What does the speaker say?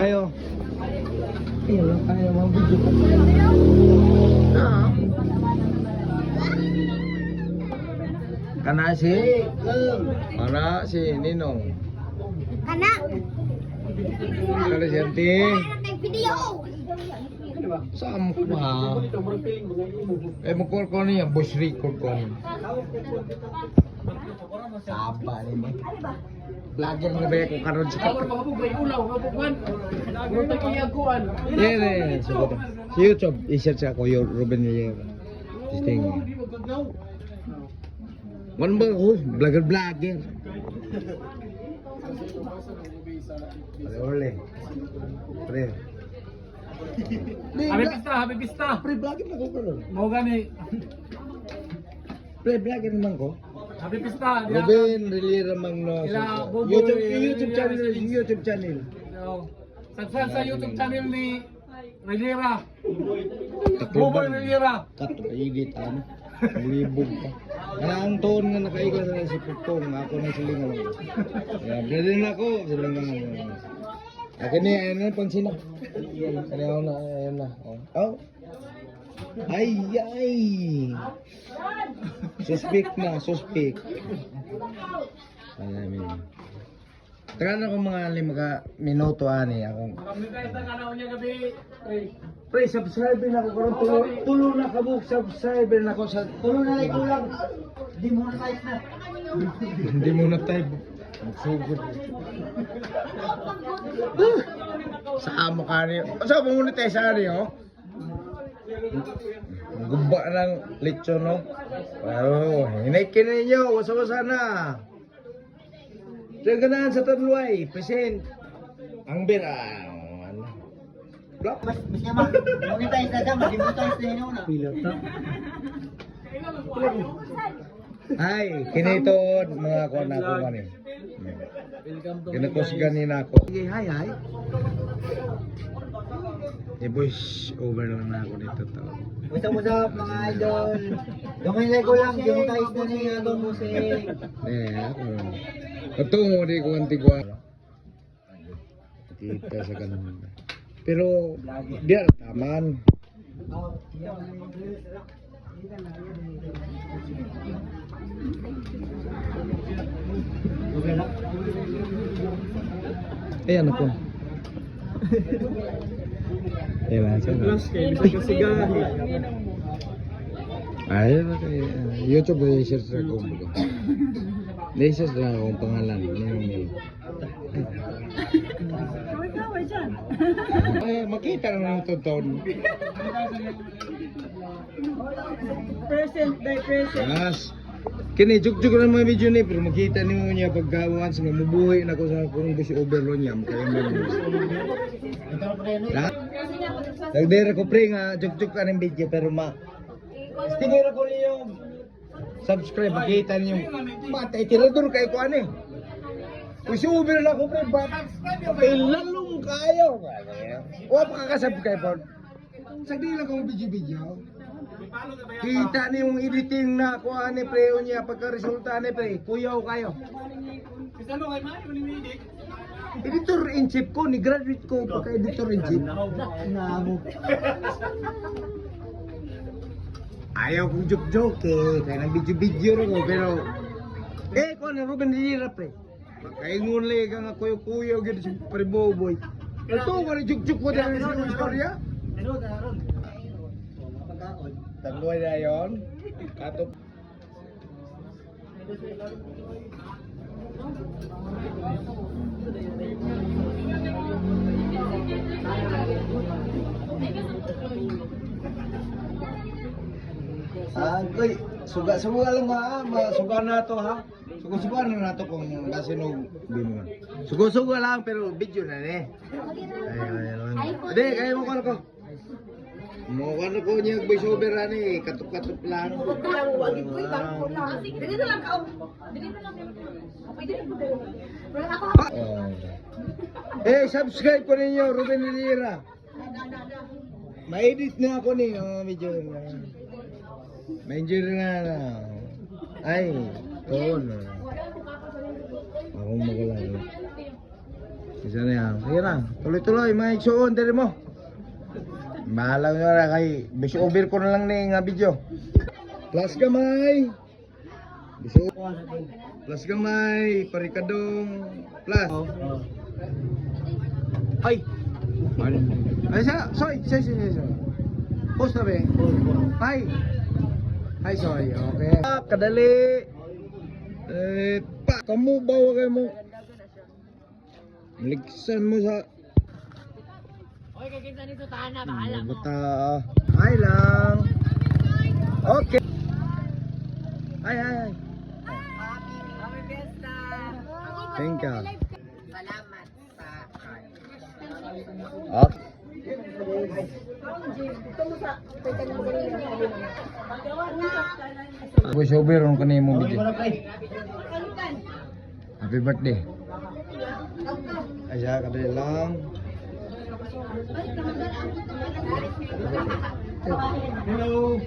Ayo. Ayo mau video. Kana si Ninong. Kana. Kana si Auntie. Nag video. Saan mo ba? Mukul ko niya, voice record ko niya. Saba niya. Vlogger nga ba ko karon sa yeah, sa YouTube, i-search ako yung Ruben Villar. Testing. Ano ba ako? Vlogger. Ole. Pre. Happy pista. Pre, vlogger na ko karon. Mau gani. Pre, vlogger naman ko. Happy pista. Ruben Villar Magno. Ila, Buboy, YouTube channel. Subscribe sa YouTube channel ni Rivera. Takloban. Buboy Rivera. Katulidit ano. Libog pa. Kaya ang toon nga nakaigla sa si Putong, ako na silingan lang. Kaya bilhin ako, silingan lang. Akin niya, ayun na, pansina. Ayun na. Oh. Ay. Suspect. Alam. Tagal na ko mga 5 minuto ani ako. Kami guys, nakanaw niya gabi. Pre, subscribe na ako karon tulo na kabuk subscribe na ako sa tulo na like lang. Demonetize na. Demonetize. Magsugod. Sa amo kani. Sa monetize ani oh. Gumba ng lechon no. Oh, hinikin ninyo, wasa-wasa na. Diyan ganahan sa Tanluay, present. Ang bira. Block. Mas naman. Monetize na dyan. Monetize na yun. Pilota. Ay, kinitod mga ko na ako ganin. Kinakos ganin ako. Sige, hi. I-voice over lang na ako dito to. What's up mga idol? Gamay ko lang. Monetize na niya itong musik. Ako. Ito mo, di ko antigwa. Kita sa kanan. Pero, di taman. Ayan ako. Ayan siya. Ayun ako. YouTube ay share sa ko. Leses na akong pangalan. Ay, makita na ng tuton. Present by present. Yes. Kini juk na mga video ni pero makita nimo niya pagkawan sa mabuhay na ko sa kung busi overload niya kaya mo. Dagdera ko pre nga juk ka ng video pero tingnan ko niyo subscribe makita niyo matay tirador kay ko ani. Uy super na ko pre kay lalong kayo. Wa pa ka-subscribe po. Sagdi lang ko video. Kita ni yung editing na kuha ni preo niya pagka-resulta ni pre, kuyaw kayo. Editor in chief ko, ni graduate ko pagka-editor in chief. Ayaw kong joke-joke kaya nang video-video rin ko, pero ko na Ruben Villar pre. Pagkaingon lang ka nga kuyaw-kuyaw gito si Pariboboy. Ito ka na joke-joke ko dahil sa istorya. Tanduay na yun. Katop. Agoy, suga lang ha. Masuga na to ha. Suga na to kung kasinog binuan. Suga lang pero video na ne. Ade, kaya mo ko. Mo ano ko niya voice over ani, katup-katup lang. Dito lang ka. Dito lang. Pwede rin ako. Subscribe ko ninyo, Ruben Villar. Ma-edit na ako ni video na. Ma-enjoy na. Ay, toon. Ako magala. Isa na yan. Sige na. Tuloy-tuloy mga igsuon. Dali mo. Bahala nyo na kay. Biso over ko na lang ni nga video. Plus gamay. Biso. Plus gamay. Parikadong. Plus. Ay. Ay siya. Sorry. Post na ba? Hi. Hi, sorry. Okay. Kadali. Kamu bawa kayo mo. Maligsan mo sa... Oy, kaginsa nito tahan na, bahala mo. Bata. Hi lang. Okay. Hi. Happy fiesta. Thank you. Salamat sa Okay. Boy, sober ron kanina mo video. Happy birthday. Aja kadali lang. Hello.